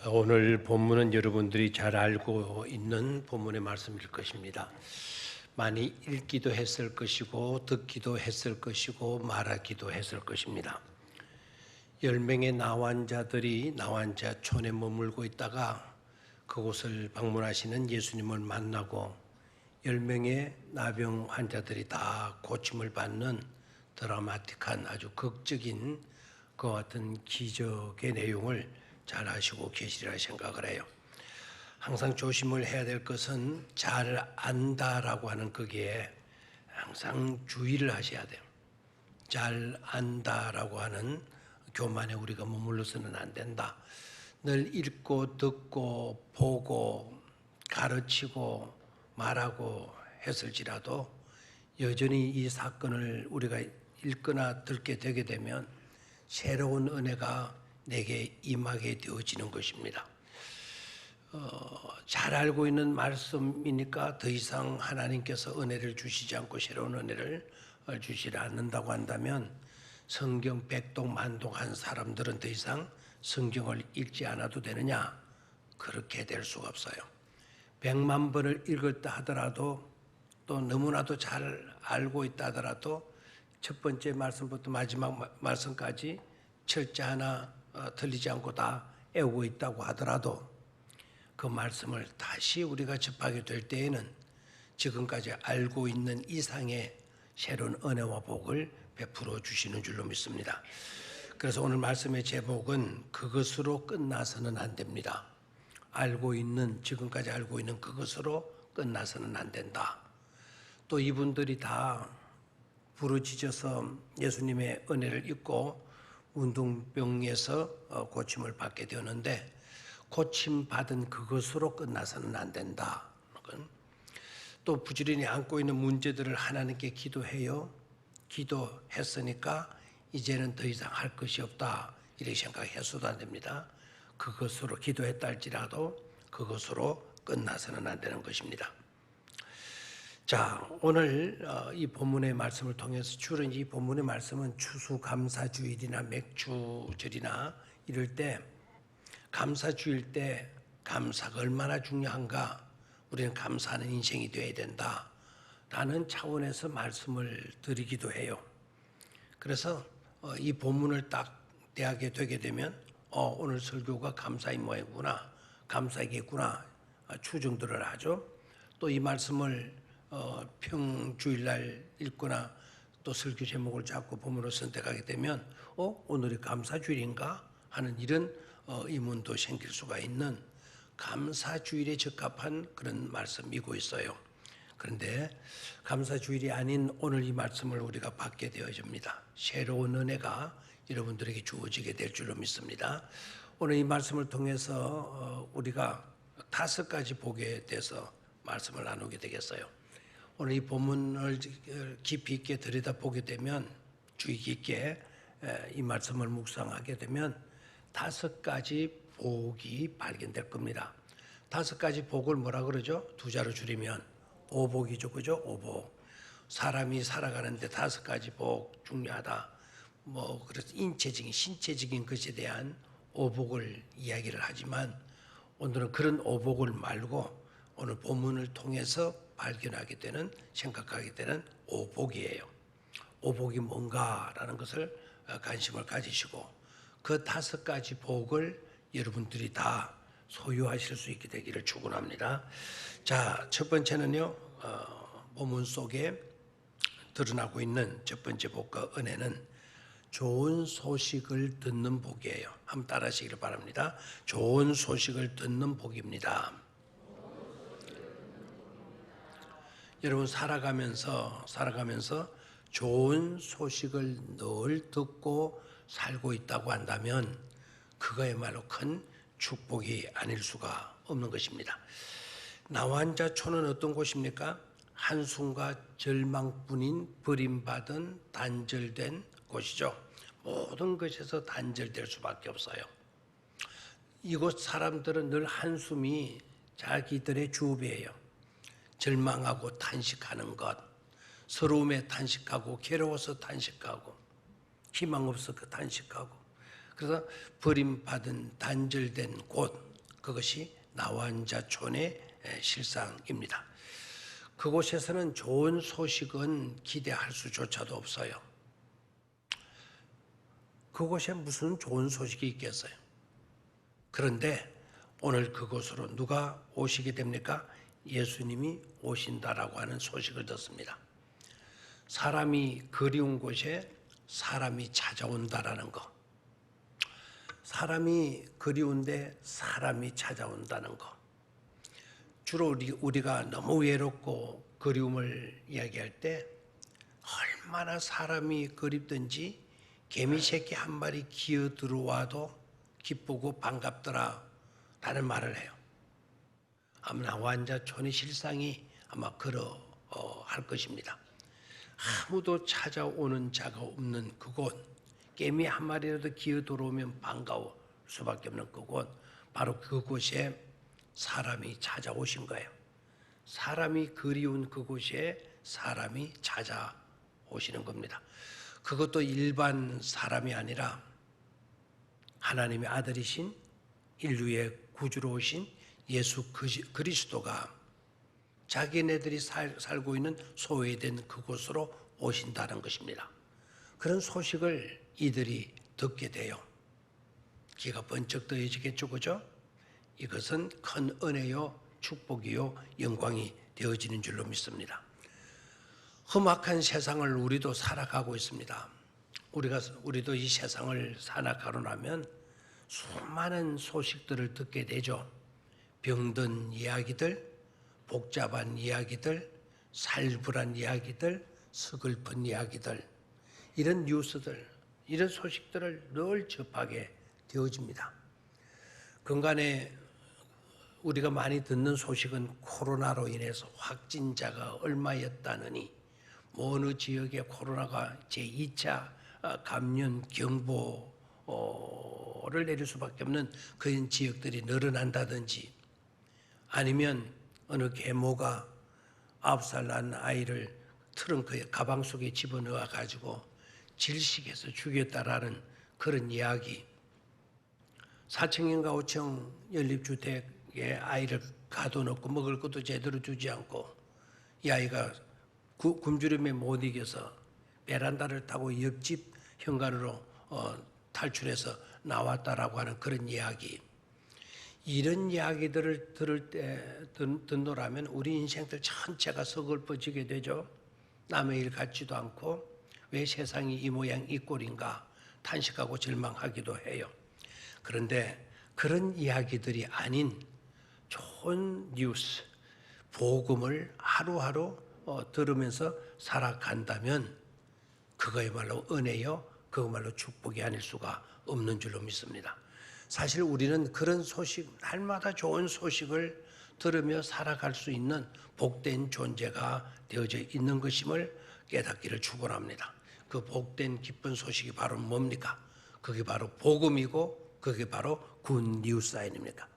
오늘 본문은 여러분들이 잘 알고 있는 본문의 말씀일 것입니다. 많이 읽기도 했을 것이고 듣기도 했을 것이고 말하기도 했을 것입니다. 10명의 나환자들이 나환자촌에 머물고 있다가 그곳을 방문하시는 예수님을 만나고 10명의 나병 환자들이 다 고침을 받는 드라마틱한 아주 극적인 그와 같은 기적의 내용을 잘 아시고 계시리라 생각을 해요. 항상 조심을 해야 될 것은 잘 안다라고 하는 거기에 항상 주의를 하셔야 돼요. 잘 안다라고 하는 교만에 우리가 머물러서는 안 된다. 늘 읽고 듣고 보고 가르치고 말하고 했을지라도 여전히 이 사건을 우리가 읽거나 듣게 되게 되면 새로운 은혜가 내게 임하게 되어지는 것입니다. 잘 알고 있는 말씀이니까 더 이상 하나님께서 은혜를 주시지 않고 새로운 은혜를 주시지 않는다고 한다면 성경 백독만독한 사람들은 더 이상 성경을 읽지 않아도 되느냐? 그렇게 될 수가 없어요. 100만 번을 읽었다 하더라도 또 너무나도 잘 알고 있다 하더라도 첫 번째 말씀부터 마지막 말씀까지 철자 하나 틀리지 않고 다 애우고 있다고 하더라도 그 말씀을 다시 우리가 접하게 될 때에는 지금까지 알고 있는 이상의 새로운 은혜와 복을 베풀어 주시는 줄로 믿습니다. 그래서 오늘 말씀의 제목은 그것으로 끝나서는 안 됩니다. 지금까지 알고 있는 그것으로 끝나서는 안 된다. 또 이분들이 다 부르짖어서 예수님의 은혜를 입고 운동병에서 고침을 받게 되었는데 고침받은 그것으로 끝나서는 안 된다. 또 부지런히 안고 있는 문제들을 하나님께 기도해요. 기도했으니까 이제는 더 이상 할 것이 없다. 이렇게 생각해서도 안 됩니다. 그것으로 기도했다 할지라도 그것으로 끝나서는 안 되는 것입니다. 자, 오늘 이 본문의 말씀을 통해서 주로 이 본문의 말씀은 추수감사주일이나 맥주절이나 이럴 때 감사주일 때 감사가 얼마나 중요한가, 우리는 감사하는 인생이 되어야 된다라는 차원에서 말씀을 드리기도 해요. 그래서 이 본문을 딱 대하게 되게 되면 오늘 설교가 감사의 모양이구나, 감사이겠구나 추정들을 하죠. 또 이 말씀을 평주일날 읽거나 또 설교 제목을 잡고 본문을 선택하게 되면 오늘이 감사주일인가 하는 이런 의문도 생길 수가 있는 감사주일에 적합한 그런 말씀이고 있어요. 그런데 감사주일이 아닌 오늘 이 말씀을 우리가 받게 되어집니다. 새로운 은혜가 여러분들에게 주어지게 될 줄로 믿습니다. 오늘 이 말씀을 통해서 우리가 5가지 복에 대해서 말씀을 나누게 되겠어요. 오늘 이 본문을 깊이 있게 들여다보게 되면 주의 깊게 이 말씀을 묵상하게 되면 5가지 복이 발견될 겁니다. 5가지 복을 뭐라 그러죠? 2자로 줄이면 오복이죠, 그죠? 오복. 사람이 살아가는데 5가지 복 중요하다. 그래서 인체적인, 신체적인 것에 대한 오복을 이야기를 하지만 오늘은 그런 오복을 말고 오늘 본문을 통해서 발견하게 되는, 생각하게 되는 오복이에요. 오복이 뭔가라는 것을 관심을 가지시고 그 5가지 복을 여러분들이 다 소유하실 수 있게 되기를 축원합니다. 자, 첫 번째는요, 본문 속에 드러나고 있는 첫 번째 복과 은혜는 좋은 소식을 듣는 복이에요. 한번 따라하시기를 바랍니다. 좋은 소식을 듣는 복입니다. 여러분 살아가면서 좋은 소식을 늘 듣고 살고 있다고 한다면 그거야말로 큰 축복이 아닐 수가 없는 것입니다. 나환자촌은 어떤 곳입니까? 한숨과 절망뿐인 버림받은 단절된 곳이죠. 모든 것에서 단절될 수밖에 없어요. 이곳 사람들은 늘 한숨이 자기들의 주업이에요. 절망하고 탄식하는 것, 서러움에 탄식하고 괴로워서 탄식하고 희망 없어 탄식하고, 그래서 버림받은 단절된 곳, 그것이 나완자촌의 실상입니다. 그곳에서는 좋은 소식은 기대할 수조차도 없어요. 그곳에 무슨 좋은 소식이 있겠어요? 그런데 오늘 그곳으로 누가 오시게 됩니까? 예수님이 오신다라고 하는 소식을 듣습니다. 사람이 그리운 곳에 사람이 찾아온다라는 거. 사람이 그리운데 사람이 찾아온다는 거. 주로 우리가 너무 외롭고 그리움을 이야기할 때 얼마나 사람이 그립든지 개미 새끼 한 마리 기어 들어와도 기쁘고 반갑더라 라는 말을 해요. 아마 나완자촌의 실상이 아마 그러할 것입니다. 아무도 찾아오는 자가 없는 그곳, 개미 한 마리라도 기어 들어오면 반가울 수밖에 없는 그곳, 바로 그곳에 사람이 찾아오신 거예요. 사람이 그리운 그곳에 사람이 찾아오시는 겁니다. 그것도 일반 사람이 아니라 하나님의 아들이신 인류의 구주로 오신 예수 그리스도가 자기네들이 살고 있는 소외된 그곳으로 오신다는 것입니다. 그런 소식을 이들이 듣게 돼요. 귀가 번쩍 뜨여지겠죠, 그죠? 이것은 큰 은혜요, 축복이요, 영광이 되어지는 줄로 믿습니다. 험악한 세상을 우리도 살아가고 있습니다. 우리도 이 세상을 살아가고 나면 수많은 소식들을 듣게 되죠. 병든 이야기들, 복잡한 이야기들, 살벌한 이야기들, 서글픈 이야기들, 이런 뉴스들, 이런 소식들을 늘 접하게 되어집니다. 근간에 우리가 많이 듣는 소식은 코로나로 인해서 확진자가 얼마였다느니, 어느 지역에 코로나가 제2차 감염 경보를 내릴 수밖에 없는 그런 지역들이 늘어난다든지, 아니면 어느 계모가 9살 난 아이를 트렁크에 가방 속에 집어넣어 가지고 질식해서 죽였다라는 그런 이야기, 4층인가 5층 연립주택에 아이를 가둬놓고 먹을 것도 제대로 주지 않고 이 아이가 굶주림에 못 이겨서 베란다를 타고 옆집 현관으로 탈출해서 나왔다라고 하는 그런 이야기, 이런 이야기들을 듣노라면 우리 인생들 전체가 서글퍼지게 되죠. 남의 일 같지도 않고 왜 세상이 이 모양 이 꼴인가 탄식하고 절망하기도 해요. 그런데 그런 이야기들이 아닌 좋은 뉴스, 복음을 하루하루 들으면서 살아간다면 그거야말로 은혜요, 그거말로 축복이 아닐 수가 없는 줄로 믿습니다. 사실 우리는 그런 소식, 날마다 좋은 소식을 들으며 살아갈 수 있는 복된 존재가 되어져 있는 것임을 깨닫기를 축원합니다. 그 복된 기쁜 소식이 바로 뭡니까? 그게 바로 복음이고 그게 바로 굿뉴스 아닙니까?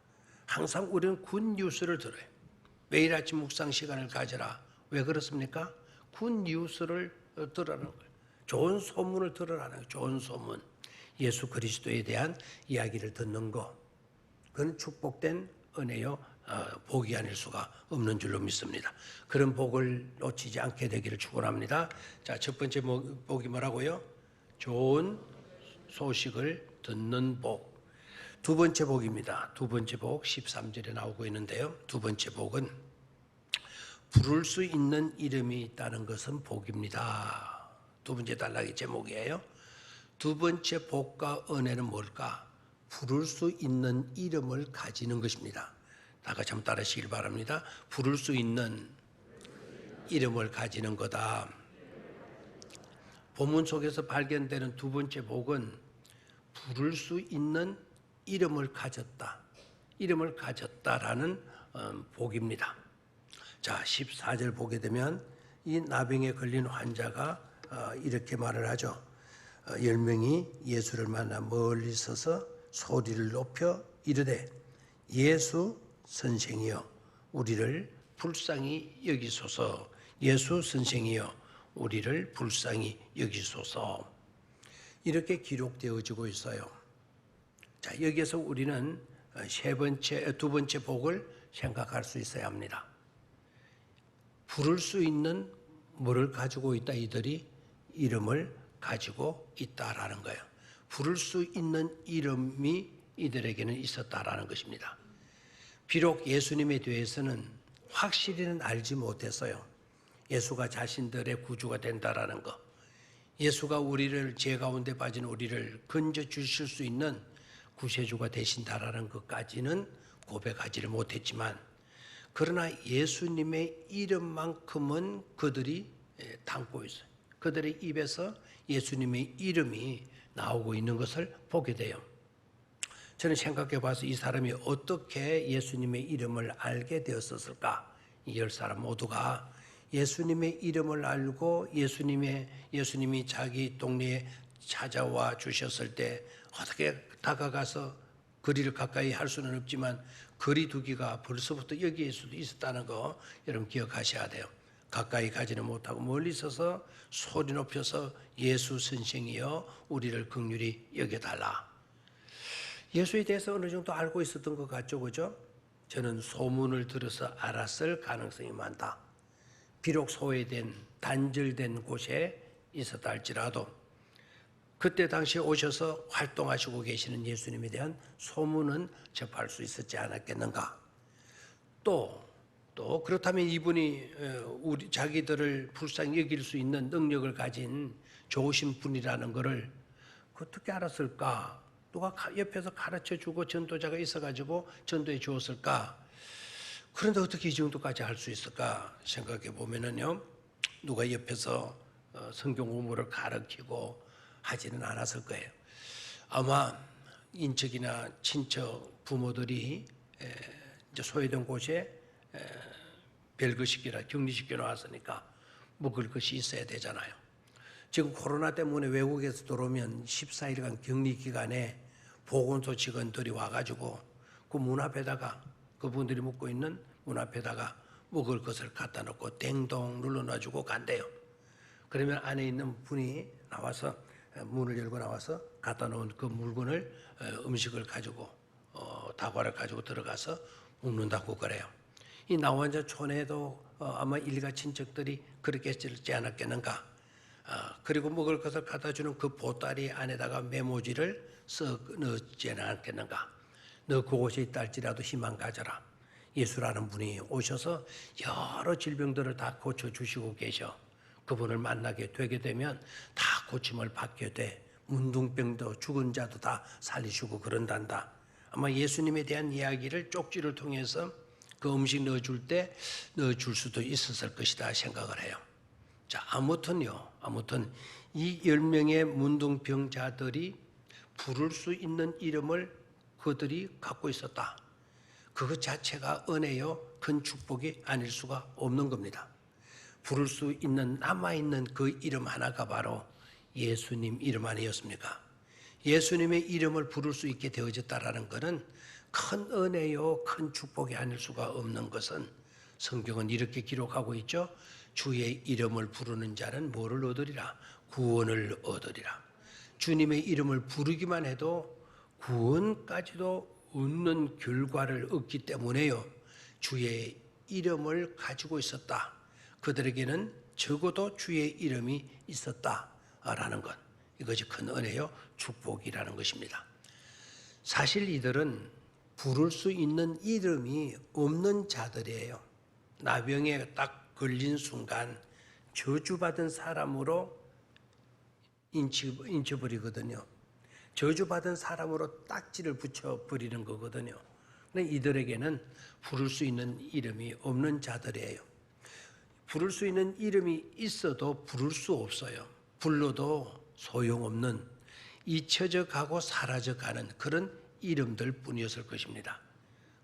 항상 우리는 굿뉴스를 들어요. 매일 아침 묵상 시간을 가져라. 왜 그렇습니까? 굿뉴스를 들으라는 거예요. 좋은 소문을 들으라는 거예요. 좋은 소문. 예수 그리스도에 대한 이야기를 듣는 것, 그건 축복된 은혜요, 복이 아닐 수가 없는 줄로 믿습니다. 그런 복을 놓치지 않게 되기를 축원합니다. 자, 첫 번째 복이 뭐라고요? 좋은 소식을 듣는 복. 두 번째 복입니다. 두 번째 복 13절에 나오고 있는데요. 두 번째 복은 부를 수 있는 이름이 있다는 것은 복입니다. 두 번째 단락의 제목이에요. 두 번째 복과 은혜는 뭘까? 부를 수 있는 이름을 가지는 것입니다. 다 같이 한번 따라하시길 바랍니다. 부를 수 있는 이름을 가지는 거다. 본문 속에서 발견되는 두 번째 복은 부를 수 있는 이름을 가졌다. 이름을 가졌다라는 복입니다. 자, 14절 보게 되면 이 나병에 걸린 환자가 이렇게 말을 하죠. 10명이 예수를 만나 멀리 서서 소리를 높여 이르되 예수 선생이여 우리를 불쌍히 여기소서. 예수 선생이여 우리를 불쌍히 여기소서. 이렇게 기록되어지고 있어요. 자, 여기에서 우리는 두 번째 복을 생각할 수 있어야 합니다. 부를 수 있는 뭐를 가지고 있다? 이들이 이름을 가지고 있다라는 거예요. 부를 수 있는 이름이 이들에게는 있었다라는 것입니다. 비록 예수님에 대해서는 확실히는 알지 못했어요. 예수가 자신들의 구주가 된다라는 것, 예수가 우리를 죄 가운데 빠진 우리를 건져 주실 수 있는 구세주가 되신다라는 것까지는 고백하지를 못했지만, 그러나 예수님의 이름만큼은 그들이 담고 있어요. 그들의 입에서 예수님의 이름이 나오고 있는 것을 보게 돼요. 저는 생각해 봐서 이 사람이 어떻게 예수님의 이름을 알게 되었을까? 이 10사람 모두가 예수님의 이름을 알고 예수님이 자기 동네에 찾아와 주셨을 때 어떻게 다가가서 거리를 가까이 할 수는 없지만 거리 두기가 벌써부터 여기에 수도 있었다는 거 여러분 기억하셔야 돼요. 가까이 가지는 못하고 멀리 서서 소리 높여서 예수 선생이여 우리를 긍휼히 여겨달라. 예수에 대해서 어느 정도 알고 있었던 것 같죠, 그죠? 저는 소문을 들어서 알았을 가능성이 많다. 비록 소외된 단절된 곳에 있었다 할지라도 그때 당시에 오셔서 활동하시고 계시는 예수님에 대한 소문은 접할 수 있었지 않았겠는가. 또 그렇다면 이분이 우리 자기들을 불쌍히 여길 수 있는 능력을 가진 좋으신 분이라는 것을 어떻게 알았을까? 누가 옆에서 가르쳐주고 전도자가 있어가지고 전도해 주었을까? 그런데 어떻게 이 정도까지 할 수 있을까 생각해 보면은요, 누가 옆에서 성경 공부를 가르치고 하지는 않았을 거예요. 아마 인척이나 친척 부모들이 이제 소외된 곳에 별거시키라 격리시켜 놨으니까 먹을 것이 있어야 되잖아요. 지금 코로나 때문에 외국에서 들어오면 14일간 격리 기간에 보건소 직원들이 와가지고 그 문 앞에다가 그분들이 묵고 있는 문 앞에다가 먹을 것을 갖다 놓고 땡동 눌러놔주고 간대요. 그러면 안에 있는 분이 나와서 문을 열고 나와서 갖다 놓은 그 물건을 음식을 가지고 다과를 가지고 들어가서 먹는다고 그래요. 이 나원자촌에도 아마 일가 친척들이 그렇게 했지 않았겠는가. 그리고 먹을 것을 갖다 주는 그 보따리 안에다가 메모지를 썩 넣지는 않겠는가. 너 그곳에 있다 할지라도 희망 가져라. 예수라는 분이 오셔서 여러 질병들을 다 고쳐주시고 계셔. 그분을 만나게 되게 되면 다 고침을 받게 돼. 문둥병도 죽은 자도 다 살리시고 그런단다. 아마 예수님에 대한 이야기를 쪽지를 통해서 그 음식 넣어줄 때 넣어줄 수도 있었을 것이다 생각을 해요. 자, 아무튼 이 10명의 문둥병자들이 부를 수 있는 이름을 그들이 갖고 있었다. 그것 자체가 은혜요 큰 축복이 아닐 수가 없는 겁니다. 부를 수 있는 남아있는 그 이름 하나가 바로 예수님 이름 아니었습니까? 예수님의 이름을 부를 수 있게 되어졌다라는 것은 큰 은혜요 큰 축복이 아닐 수가 없는 것은 성경은 이렇게 기록하고 있죠. 주의 이름을 부르는 자는 뭐를 얻으리라? 구원을 얻으리라. 주님의 이름을 부르기만 해도 구원까지도 얻는 결과를 얻기 때문에요. 주의 이름을 가지고 있었다. 그들에게는 적어도 주의 이름이 있었다라는 것. 이것이 큰 은혜요 축복이라는 것입니다. 사실 이들은 부를 수 있는 이름이 없는 자들이에요. 나병에 딱 걸린 순간 저주받은 사람으로 인쳐버리거든요. 저주받은 사람으로 딱지를 붙여버리는 거거든요. 근데 이들에게는 부를 수 있는 이름이 없는 자들이에요. 부를 수 있는 이름이 있어도 부를 수 없어요. 불러도 소용없는 잊혀져 가고 사라져 가는 그런 이름들 뿐이었을 것입니다.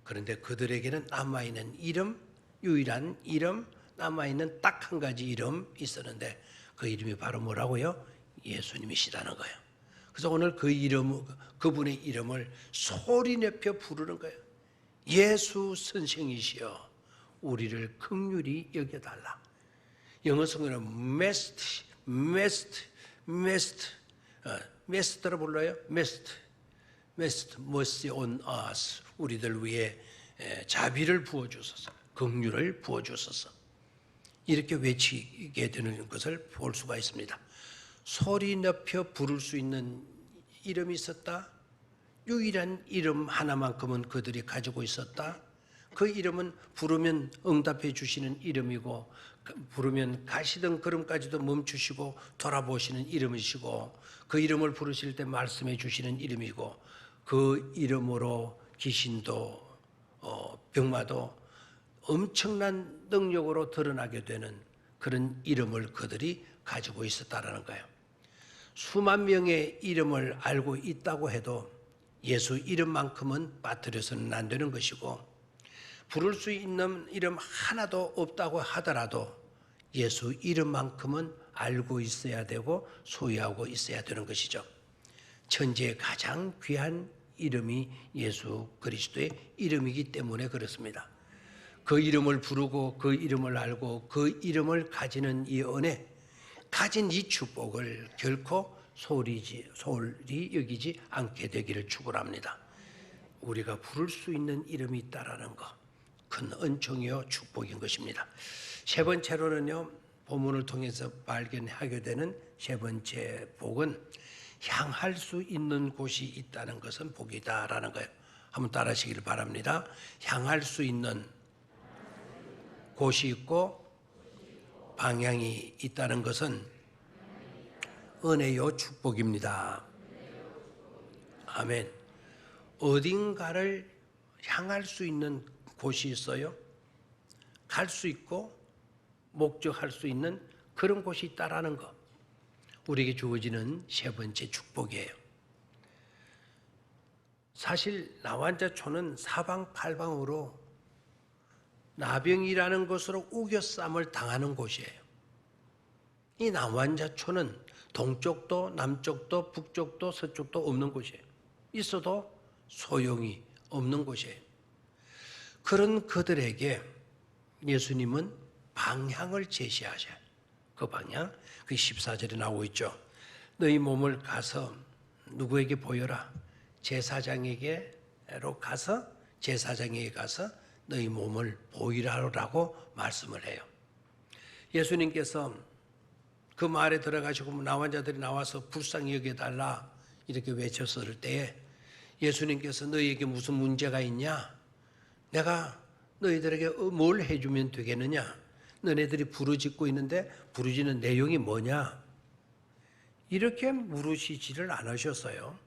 그런데 그들에게는 남아있는 이름, 유일한 이름, 남아있는 딱 한 가지 이름 있었는데 그 이름이 바로 뭐라고요? 예수님이시라는 거예요. 그래서 오늘 그분의 이름을 소리 내며 부르는 거예요. 예수 선생이시여 우리를 긍휼히 여겨달라. 영어 성경은 mest를 불러요. mercy on us. 우리들 위해 자비를 부어 주소서. 긍휼을 부어 주소서. 이렇게 외치게 되는 것을 볼 수가 있습니다. 소리 높여 부를 수 있는 이름이 있었다. 유일한 이름 하나만큼은 그들이 가지고 있었다. 그 이름은 부르면 응답해 주시는 이름이고, 부르면 가시던 걸음까지도 멈추시고 돌아보시는 이름이시고, 그 이름을 부르실 때 말씀해 주시는 이름이고, 그 이름으로 귀신도 병마도 엄청난 능력으로 드러나게 되는 그런 이름을 그들이 가지고 있었다라는 거예요. 수만 명의 이름을 알고 있다고 해도 예수 이름만큼은 빠뜨려서는 안 되는 것이고, 부를 수 있는 이름 하나도 없다고 하더라도 예수 이름만큼은 알고 있어야 되고 소유하고 있어야 되는 것이죠. 천지의 가장 귀한 이름이 예수 그리스도의 이름이기 때문에 그렇습니다. 그 이름을 부르고 그 이름을 알고 그 이름을 가지는 이 은혜, 가진 이 축복을 결코 소홀히 여기지 않게 되기를 축원합니다. 우리가 부를 수 있는 이름이 있다라는 것, 큰 은총이요 축복인 것입니다. 세 번째로는요, 본문을 통해서 발견하게 되는 세 번째 복은 향할 수 있는 곳이 있다는 것은 복이다라는 거예요. 한번 따라하시기를 바랍니다. 향할 수 있는 곳이 있고 방향이 있다는 것은 은혜요 축복입니다. 아멘. 어딘가를 향할 수 있는 곳이 있어요. 갈 수 있고 목적할 수 있는 그런 곳이 있다라는 것, 우리에게 주어지는 세 번째 축복이에요. 사실 나환자촌은 사방팔방으로 나병이라는 것으로 우겨쌈을 당하는 곳이에요. 이 나환자촌은 동쪽도 남쪽도 북쪽도 서쪽도 없는 곳이에요. 있어도 소용이 없는 곳이에요. 그런 그들에게 예수님은 방향을 제시하셔요. 그 방향, 그 14절에 나오고 있죠. 너희 몸을 가서 누구에게 보여라. 제사장에게 가서 너희 몸을 보이라라고 말씀을 해요. 예수님께서 그 마을에 들어가시고 나환자들이 나와서 불쌍히 여겨달라 이렇게 외쳤을 때에 예수님께서 너희에게 무슨 문제가 있냐? 내가 너희들에게 뭘 해주면 되겠느냐? 너네들이 부르짖고 있는데 부르짖는 내용이 뭐냐? 이렇게 물으시지를 않으셨어요.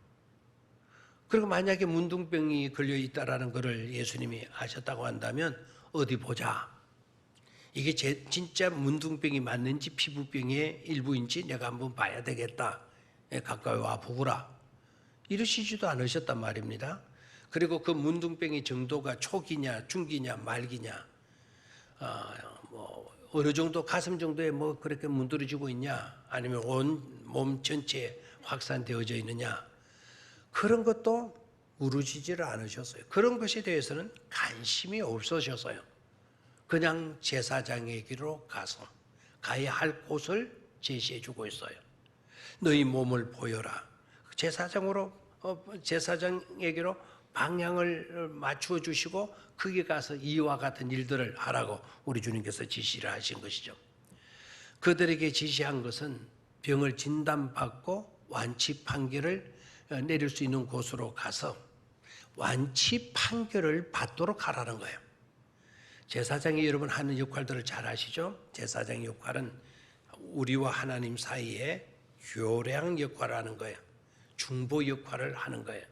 그리고 만약에 문둥병이 걸려 있다라는 것을 예수님이 아셨다고 한다면 어디 보자. 이게 진짜 문둥병이 맞는지 피부병의 일부인지 내가 한번 봐야 되겠다. 가까이 와 보구라. 이러시지도 않으셨단 말입니다. 그리고 그 문둥병의 정도가 초기냐, 중기냐, 말기냐, 어느 정도 가슴 정도에 뭐 그렇게 문드러지고 있냐, 아니면 온 몸 전체에 확산되어져 있느냐, 그런 것도 물으시지를 않으셨어요. 그런 것에 대해서는 관심이 없으셨어요. 그냥 제사장에게로 가서 가야 할 곳을 제시해 주고 있어요. 너희 몸을 보여라. 제사장에게로 방향을 맞추어 주시고 거기 가서 이와 같은 일들을 하라고 우리 주님께서 지시를 하신 것이죠. 그들에게 지시한 것은 병을 진단받고 완치 판결을 내릴 수 있는 곳으로 가서 완치 판결을 받도록 하라는 거예요. 제사장이 여러분 하는 역할들을 잘 아시죠? 제사장의 역할은 우리와 하나님 사이에 교량 역할을 하는 거예요. 중보 역할을 하는 거예요.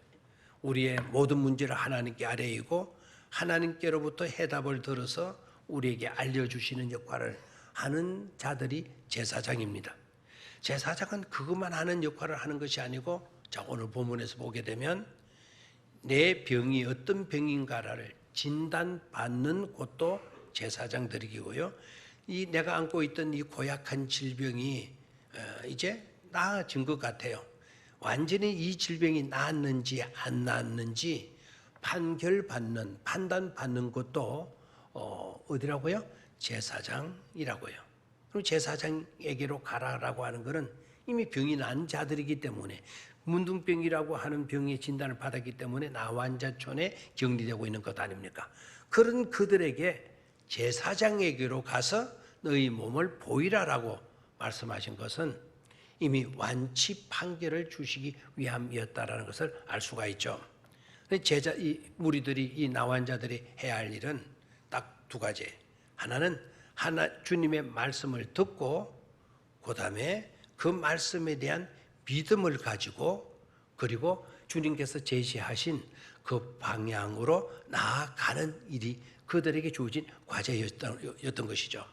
우리의 모든 문제를 하나님께 아뢰이고 하나님께로부터 해답을 들어서 우리에게 알려주시는 역할을 하는 자들이 제사장입니다. 제사장은 그것만 하는 역할을 하는 것이 아니고, 자, 오늘 본문에서 보게 되면 내 병이 어떤 병인가를 진단받는 곳도 제사장들이고요. 이 내가 안고 있던 이 고약한 질병이 이제 나아진 것 같아요. 완전히 이 질병이 나았는지 안 나았는지 판단받는 것도 어디라고요? 제사장이라고요. 그럼 제사장에게로 가라라고 하는 것은 이미 병이 난 자들이기 때문에 문둥병이라고 하는 병의 진단을 받았기 때문에 나환자촌에 격리되고 있는 것 아닙니까? 그런 그들에게 제사장에게로 가서 너희 몸을 보이라라고 말씀하신 것은 이미 완치 판결을 주시기 위함이었다라는 것을 알 수가 있죠. 이 무리들이, 이 나환자들이 해야 할 일은 딱 두 가지. 하나는 주님의 말씀을 듣고 그다음에 그 말씀에 대한 믿음을 가지고 그리고 주님께서 제시하신 그 방향으로 나아가는 일이 그들에게 주어진 과제였던 것이죠.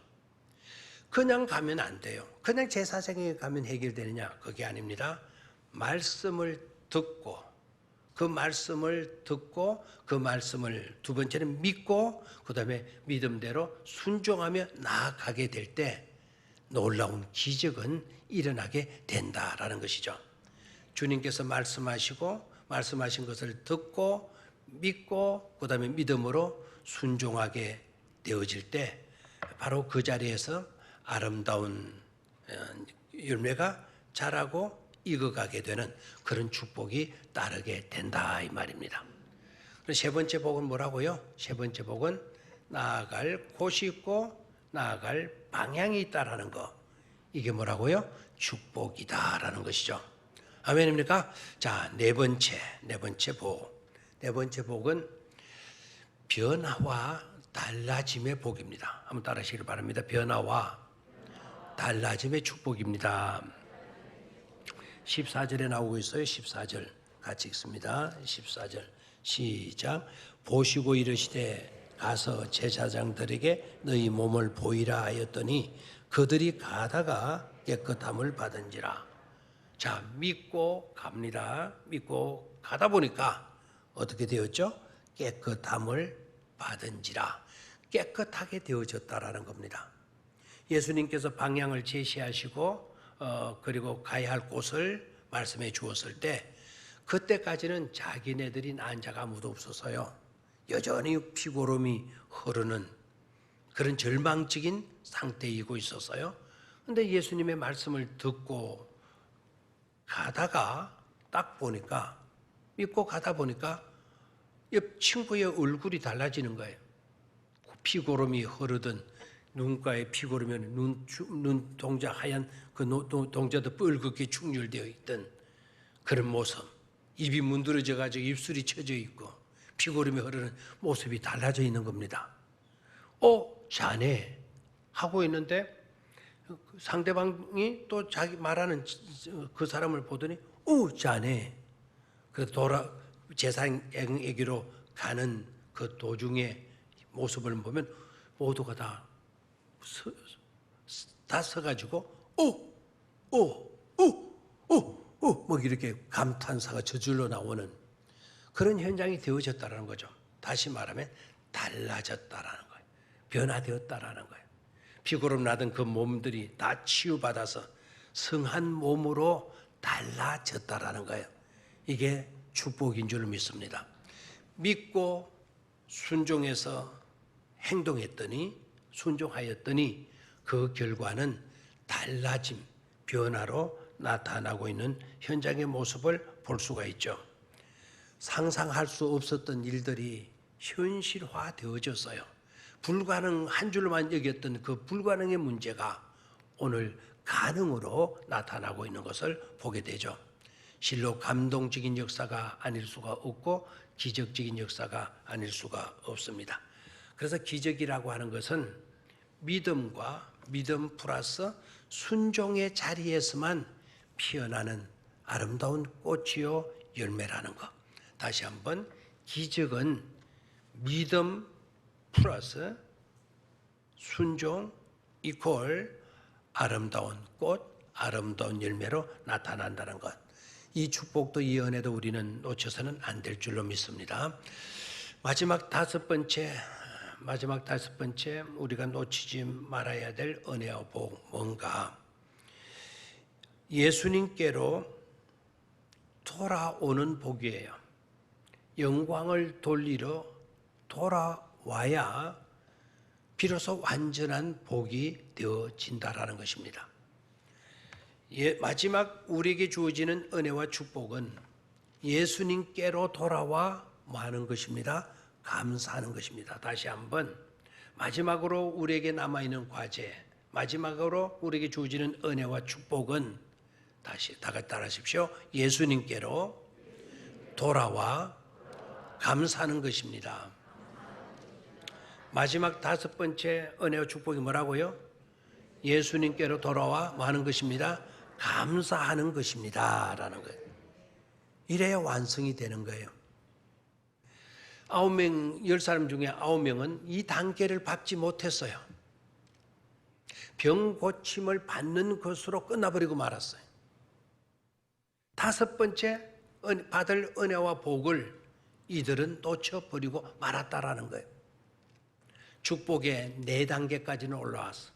그냥 가면 안 돼요. 그냥 제사장에게 가면 해결되느냐? 그게 아닙니다. 말씀을 듣고 그 말씀을 두 번째는 믿고 그다음에 믿음대로 순종하며 나아가게 될 때 놀라운 기적은 일어나게 된다라는 것이죠. 주님께서 말씀하신 것을 듣고 믿고 그다음에 믿음으로 순종하게 되어질 때 바로 그 자리에서 아름다운 열매가 자라고 익어가게 되는 그런 축복이 따르게 된다 이 말입니다. 세 번째 복은 뭐라고요? 세 번째 복은 나아갈 곳이 있고 나아갈 방향이 있다라는 거. 이게 뭐라고요? 축복이다라는 것이죠. 아멘입니까? 자, 네 번째 복. 네 번째 복은 변화와 달라짐의 복입니다. 한번 따라하시길 바랍니다. 변화와 달라짐의 축복입니다. 14절에 나오고 있어요. 14절 같이 읽습니다. 14절 시작. 보시고 이르시되 가서 제사장들에게 너희 몸을 보이라 하였더니 그들이 가다가 깨끗함을 받은지라. 자, 믿고 갑니다. 믿고 가다 보니까 어떻게 되었죠? 깨끗함을 받은지라. 깨끗하게 되어졌다라는 겁니다. 예수님께서 방향을 제시하시고 그리고 가야 할 곳을 말씀해 주었을 때 그때까지는 자기네들이 난 자가 아무도 없어서요. 여전히 피고름이 흐르는 그런 절망적인 상태이고 있었어요. 그런데 예수님의 말씀을 듣고 가다가 딱 보니까 믿고 가다 보니까 옆 친구의 얼굴이 달라지는 거예요. 피고름이 흐르던 눈가에 피고르면 눈 동자 하얀 그 동자도 뻘겋게 충혈되어 있던 그런 모습, 입이 문드러져 가지고 입술이 쳐져 있고 피고름이 흐르는 모습이 달라져 있는 겁니다. 자네 하고 있는데 상대방이 또 자기 말하는 그 사람을 보더니 자네. 그래서 제사장에게로 가는 그 도중의 모습을 보면 모두가 다 서가지고 뭐 이렇게 감탄사가 저절로 나오는 그런 현장이 되어졌다라는 거죠. 다시 말하면 달라졌다라는 거예요. 변화되었다라는 거예요. 피고름 나던 그 몸들이 다 치유받아서 성한 몸으로 달라졌다라는 거예요. 이게 축복인 줄 믿습니다. 믿고 순종해서 순종하였더니 그 결과는 달라짐, 변화로 나타나고 있는 현장의 모습을 볼 수가 있죠. 상상할 수 없었던 일들이 현실화되어졌어요. 한 줄만 여겼던 그 불가능의 문제가 오늘 가능으로 나타나고 있는 것을 보게 되죠. 실로 감동적인 역사가 아닐 수가 없고 기적적인 역사가 아닐 수가 없습니다. 그래서 기적이라고 하는 것은 믿음과 믿음 플러스 순종의 자리에서만 피어나는 아름다운 꽃이요 열매라는 것. 다시 한번 기적은 믿음 플러스 순종 이퀄 아름다운 꽃, 아름다운 열매로 나타난다는 것. 이 축복도 이 은혜도 우리는 놓쳐서는 안 될 줄로 믿습니다. 마지막 다섯 번째 우리가 놓치지 말아야 될 은혜와 복 뭔가 예수님께로 돌아오는 복이에요. 영광을 돌리러 돌아와야 비로소 완전한 복이 되어진다라는 것입니다. 마지막 우리에게 주어지는 은혜와 축복은 예수님께로 돌아와 뭐 하는 것입니다? 감사하는 것입니다. 다시 한번 마지막으로 우리에게 남아있는 과제, 마지막으로 우리에게 주어지는 은혜와 축복은 다시 다 같이 따라하십시오. 예수님께로 돌아와 감사하는 것입니다. 마지막 다섯 번째 은혜와 축복이 뭐라고요? 예수님께로 돌아와 뭐 하는 것입니다? 감사하는 것입니다. 라는 거예요. 이래야 완성이 되는 거예요. 9명, 10사람 중에 9명은 이 단계를 밟지 못했어요. 병 고침을 받는 것으로 끝나버리고 말았어요. 다섯 번째 받을 은혜와 복을 이들은 놓쳐버리고 말았다라는 거예요. 축복의 4단계까지는 올라왔어.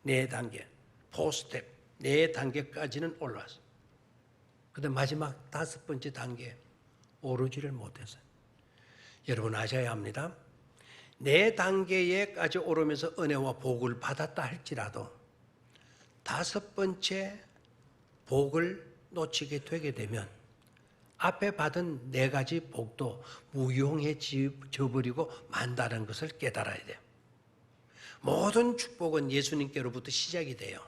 4단계, 4스텝, 4단계까지는 올라왔어. 그런데 마지막 다섯 번째 단계에 오르지를 못했어요. 여러분 아셔야 합니다. 4단계에까지 오르면서 은혜와 복을 받았다 할지라도 다섯 번째 복을 놓치게 되게 되면 앞에 받은 4가지 복도 무용해져 버리고 만다는 것을 깨달아야 돼요. 모든 축복은 예수님께로부터 시작이 돼요.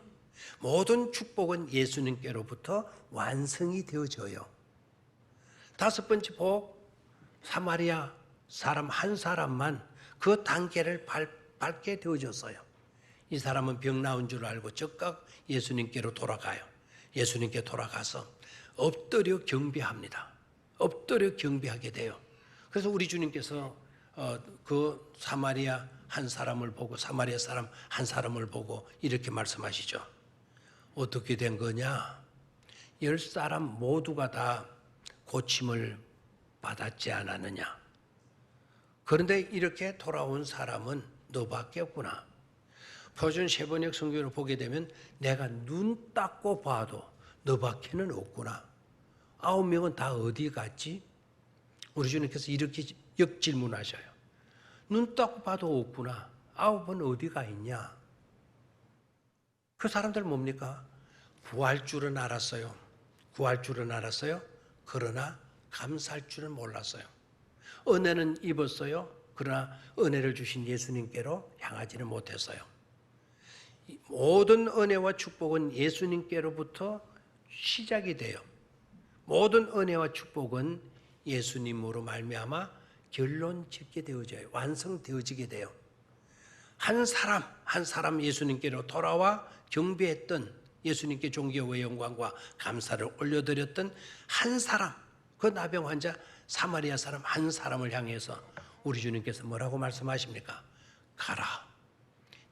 모든 축복은 예수님께로부터 완성이 되어져요. 다섯 번째 복, 사마리아 사람 한 사람만 그 단계를 밟게 되어졌어요. 이 사람은 병 나은 줄 알고 즉각 예수님께로 돌아가요. 예수님께 돌아가서 엎드려 경배합니다. 엎드려 경배하게 돼요. 그래서 우리 주님께서 그 사마리아 한 사람을 보고 사마리아 사람 한 사람을 보고 이렇게 말씀하시죠. 어떻게 된 거냐? 10사람 모두가 다 고침을 받았지 않았느냐? 그런데 이렇게 돌아온 사람은 너밖에 없구나. 표준 세번역 성경을 보게 되면 내가 눈 닦고 봐도 너밖에는 없구나. 9명은 다 어디 갔지? 우리 주님께서 이렇게 역질문하셔요. 눈 닦고 봐도 없구나. 9은 어디가 있냐? 그 사람들 뭡니까? 구할 줄은 알았어요. 구할 줄은 알았어요. 그러나 감사할 줄은 몰랐어요. 은혜는 입었어요. 그러나 은혜를 주신 예수님께로 향하지는 못했어요. 모든 은혜와 축복은 예수님께로부터 시작이 돼요. 모든 은혜와 축복은 예수님으로 말미암아 결론 짓게 되어져요. 완성되어지게 돼요. 한 사람 예수님께로 돌아와 경배했던 예수님께 존귀와 영광과 감사를 올려드렸던 한 사람, 그 나병 환자 사마리아 사람 한 사람을 향해서 우리 주님께서 뭐라고 말씀하십니까? 가라.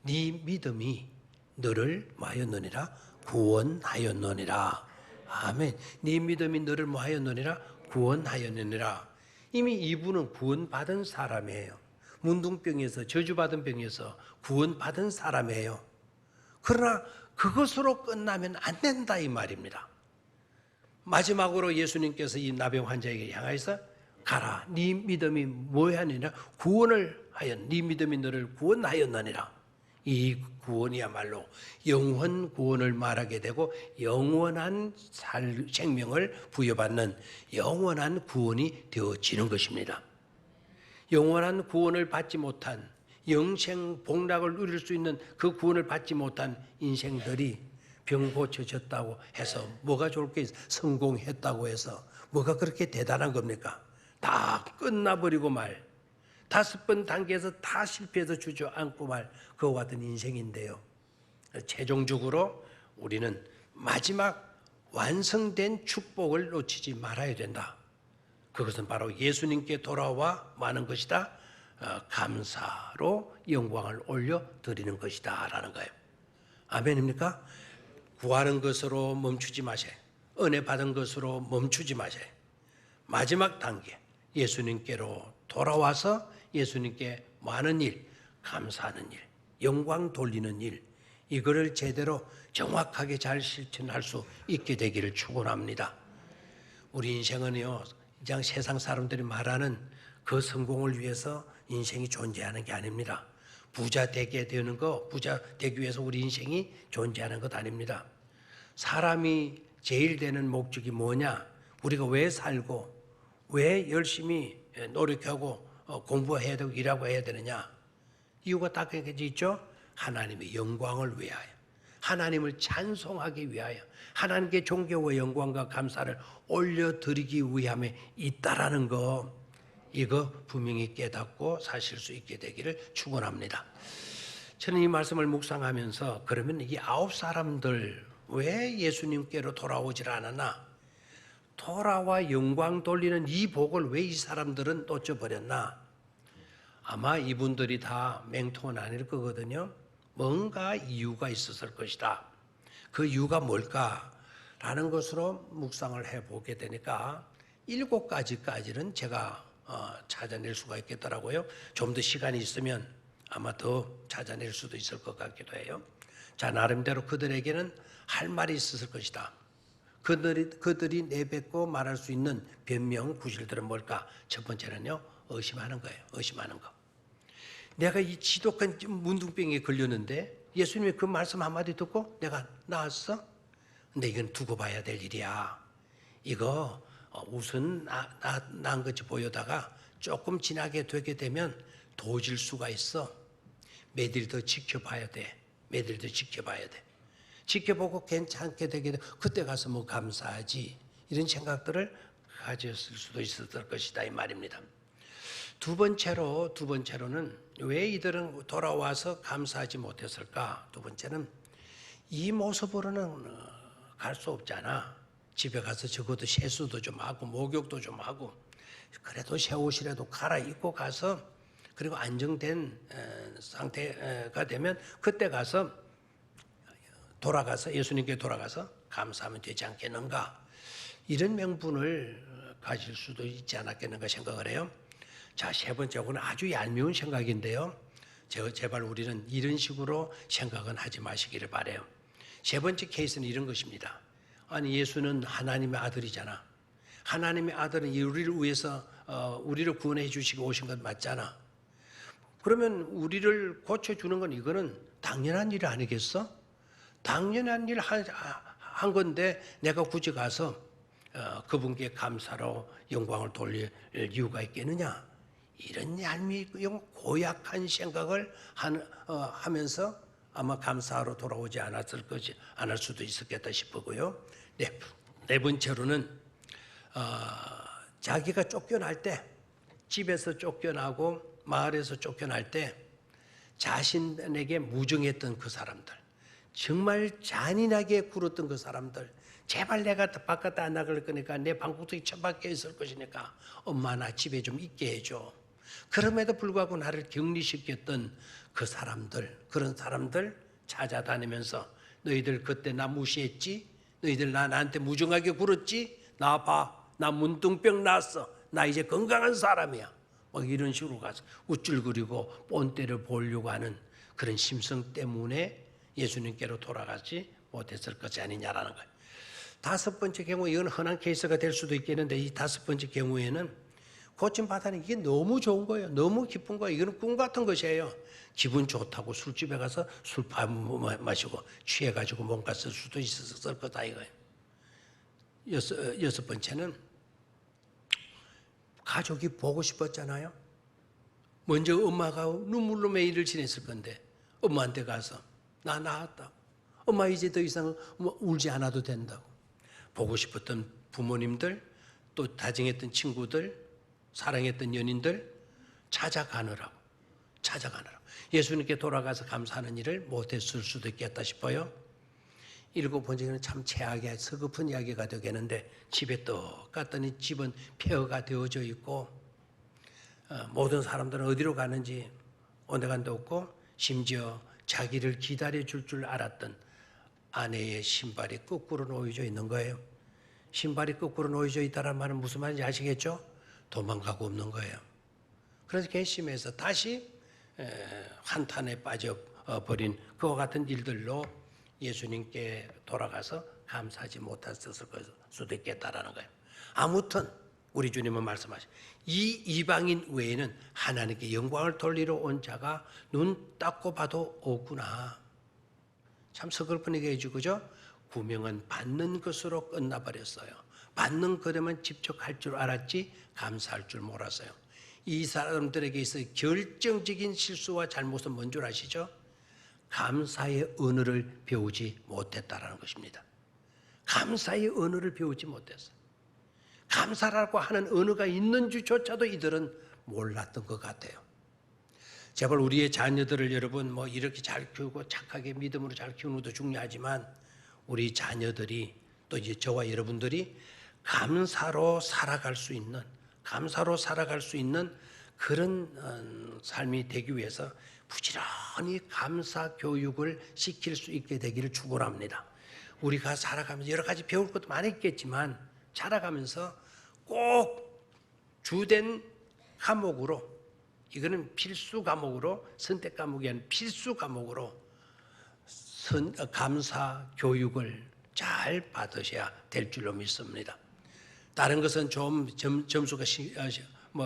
네 믿음이 너를 뭐하였느니라? 구원하였느니라. 아멘. 네 믿음이 너를 뭐하였느니라? 구원하였느니라. 이미 이분은 구원받은 사람이에요. 문둥병에서 저주받은 병에서 구원받은 사람이에요. 그러나 그것으로 끝나면 안 된다 이 말입니다. 마지막으로 예수님께서 이 나병 환자에게 향하여서 가라. 네 믿음이 뭐하느니라? 구원을 하여 네 믿음이 너를 구원하였느니라. 이 구원이야말로 영원 구원을 말하게 되고 영원한 생명을 부여받는 영원한 구원이 되어지는 것입니다. 영원한 구원을 받지 못한 영생 복락을 누릴 수 있는 그 구원을 받지 못한 인생들이 병 고쳐졌다고 해서 뭐가 좋을 게 성공했다고 해서 뭐가 그렇게 대단한 겁니까? 다 끝나버리고 말 5번 단계에서 다 실패해서 주저앉고 말 그와 같은 인생인데요. 최종적으로 우리는 마지막 완성된 축복을 놓치지 말아야 된다. 그것은 바로 예수님께 돌아와 마는 것이다. 감사로 영광을 올려드리는 것이다 라는 거예요. 아멘입니까? 구하는 것으로 멈추지 마세요. 은혜 받은 것으로 멈추지 마세요. 마지막 단계 예수님께로 돌아와서 예수님께 많은 일, 감사하는 일, 영광 돌리는 일, 이거를 제대로 정확하게 잘 실천할 수 있게 되기를 축원합니다. 우리 인생은요, 그냥 세상 사람들이 말하는 그 성공을 위해서 인생이 존재하는 게 아닙니다. 부자 되게 되는 거, 부자 되기 위해서 우리 인생이 존재하는 것 아닙니다. 사람이 제일 되는 목적이 뭐냐? 우리가 왜 살고 왜 열심히 노력하고 공부해야 되고 일하고 해야 되느냐? 이유가 딱 있죠. 하나님의 영광을 위하여, 하나님을 찬송하기 위하여, 하나님께 존경과 영광과 감사를 올려드리기 위함에 있다라는 거, 이거 분명히 깨닫고 사실 수 있게 되기를 축원합니다. 저는 이 말씀을 묵상하면서 그러면 이 9사람들 왜 예수님께로 돌아오질 않았나? 돌아와 영광 돌리는 이 복을 왜 이 사람들은 놓쳐버렸나? 아마 이분들이 다 맹통은 아닐 거거든요. 뭔가 이유가 있었을 것이다. 그 이유가 뭘까라는 것으로 묵상을 해보게 되니까 7가지까지는 제가 찾아낼 수가 있겠더라고요. 좀 더 시간이 있으면 아마 더 찾아낼 수도 있을 것 같기도 해요. 자, 나름대로 그들에게는 할 말이 있었을 것이다. 그들이 내뱉고 말할 수 있는 변명, 구실들은 뭘까? 첫 번째는요, 의심하는 거예요. 의심하는 거. 내가 이 지독한 문둥병에 걸렸는데 예수님이 그 말씀 한마디 듣고 내가 나았어? 근데 이건 두고 봐야 될 일이야. 이거 우선 나은 것이 보여다가 조금 지나게 되게 되면 도질 수가 있어. 매일 더 지켜봐야 돼. 매일 더 지켜봐야 돼. 지켜보고 괜찮게 되게 돼. 그때 가서 뭐 감사하지. 이런 생각들을 가졌을 수도 있었을 것이다 이 말입니다. 두 번째로는 왜 이들은 돌아와서 감사하지 못했을까? 두 번째는 이 모습으로는 갈 수 없잖아. 집에 가서 적어도 세수도 좀 하고 목욕도 좀 하고 그래도 새 옷이라도 갈아입고 가서 그리고 안정된 상태가 되면 그때 가서 예수님께 돌아가서 감사하면 되지 않겠는가? 이런 명분을 가질 수도 있지 않았겠는가 생각을 해요. 자, 세 번째는 아주 얄미운 생각인데요. 제발 우리는 이런 식으로 생각은 하지 마시기를 바라요. 세 번째 케이스는 이런 것입니다. 아니, 예수는 하나님의 아들이잖아. 하나님의 아들은 우리를 위해서 우리를 구원해 주시고 오신 것 맞잖아. 그러면 우리를 고쳐주는 건 이거는 당연한 일 아니겠어? 당연한 일 한 건데 내가 굳이 가서 그분께 감사로 영광을 돌릴 이유가 있겠느냐? 이런 얄미운 고약한 생각을 하면서 아마 감사하러 돌아오지 않을 수도 있었겠다 싶고요. 네 번째로는 자기가 쫓겨날 때, 집에서 쫓겨나고 마을에서 쫓겨날 때 자신에게 무정했던 그 사람들, 정말 잔인하게 굴었던 그 사람들, 제발 내가 바깥에 안 나갈 거니까 내 방구석에 처박혀 있을 것이니까 엄마 나 집에 좀 있게 해줘. 그럼에도 불구하고 나를 격리시켰던 그 사람들, 그런 사람들 찾아다니면서 너희들 그때 나 무시했지? 너희들 나한테 무정하게 굴었지? 나 봐, 나 문둥병 났어. 나 이제 건강한 사람이야. 막 이런 식으로 가서 우쭐거리고 본때를 보려고 하는 그런 심성 때문에 예수님께로 돌아가지 못했을 것이 아니냐라는 거예요. 다섯 번째 경우, 이건 흔한 케이스가 될 수도 있겠는데 이 다섯 번째 경우에는 고침받아는 이게 너무 좋은 거예요. 너무 기쁜 거예요. 이건 꿈 같은 것이에요. 기분 좋다고 술집에 가서 술 마시고 취해가지고 뭔가 쓸 수도 있었을 거다 이거예요. 여섯 번째는 가족이 보고 싶었잖아요. 먼저 엄마가 눈물로 매일을 지냈을 건데 엄마한테 가서 나 나았다고. 엄마 이제 더 이상 울지 않아도 된다고. 보고 싶었던 부모님들, 또 다정했던 친구들, 사랑했던 연인들 찾아가느라고. 예수님께 돌아가서 감사하는 일을 못했을 수도 있겠다 싶어요. 일곱 번째는 참 최악의 서글픈 이야기가 되겠는데 집에 떡 갔더니 집은 폐허가 되어져 있고 모든 사람들은 어디로 가는지 온데간데 없고 심지어 자기를 기다려 줄 알았던 아내의 신발이 거꾸로 놓여져 있는 거예요. 신발이 거꾸로 놓여져 있다는 말은 무슨 말인지 아시겠죠? 도망가고 없는 거예요. 그래서 괘씸해서 다시 한탄에 빠져버린 그와 같은 일들로 예수님께 돌아가서 감사하지 못했을 수도 있겠다라는 거예요. 아무튼 우리 주님은 말씀하시죠. 이 이방인 외에는 하나님께 영광을 돌리러 온 자가 눈 닦고 봐도 없구나. 참 서글픈 얘기죠, 그죠? 구명은 받는 것으로 끝나버렸어요. 받는 거라면 직접 할 줄 알았지 감사할 줄 몰랐어요. 이 사람들에게 있어 결정적인 실수와 잘못은 뭔 줄 아시죠? 감사의 언어를 배우지 못했다라는 것입니다. 감사의 언어를 배우지 못했어요. 감사라고 하는 언어가 있는 줄조차도 이들은 몰랐던 것 같아요. 제발 우리의 자녀들을 여러분 뭐 이렇게 잘 키우고 착하게 믿음으로 잘 키우는 것도 중요하지만 우리 자녀들이 또 이제 저와 여러분들이 감사로 살아갈 수 있는 그런 삶이 되기 위해서 부지런히 감사 교육을 시킬 수 있게 되기를 축원합니다. 우리가 살아가면서 여러 가지 배울 것도 많이 있겠지만 자라가면서 꼭 주된 과목으로 이거는 필수 과목으로 선택 과목이 아닌 필수 과목으로 감사 교육을 잘 받으셔야 될 줄로 믿습니다. 다른 것은 좀 점수가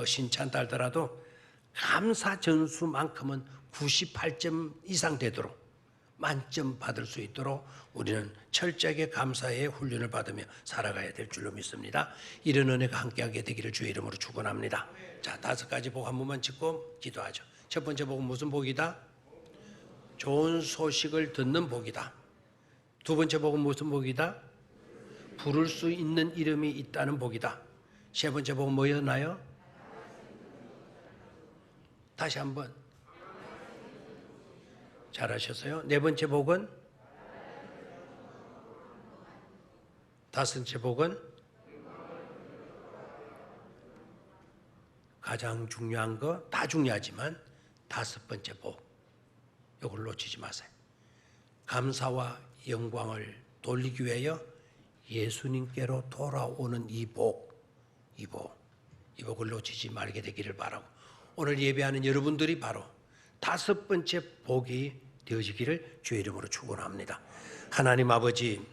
신찮다 하더라도 감사 점수만큼은 98점 이상 되도록 만점 받을 수 있도록 우리는 철저하게 감사의 훈련을 받으며 살아가야 될 줄로 믿습니다. 이런 은혜가 함께하게 되기를 주의 이름으로 축원합니다. 자, 5가지 복 한 번만 짚고 기도하죠. 첫 번째 복은 무슨 복이다? 좋은 소식을 듣는 복이다. 두 번째 복은 무슨 복이다? 부를 수 있는 이름이 있다는 복이다. 세 번째 복은 뭐였나요? 다시 한번. 잘하셨어요. 네 번째 복은? 다섯째 복은? 가장 중요한 거 다 중요하지만 다섯 번째 복. 이걸 놓치지 마세요. 감사와 영광을 돌리기 위하여 예수님께로 돌아오는 이 복을 놓치지 말게 되기를 바라고 오늘 예배하는 여러분들이 바로 다섯 번째 복이 되어지기를 주의 이름으로 축원합니다. 하나님 아버지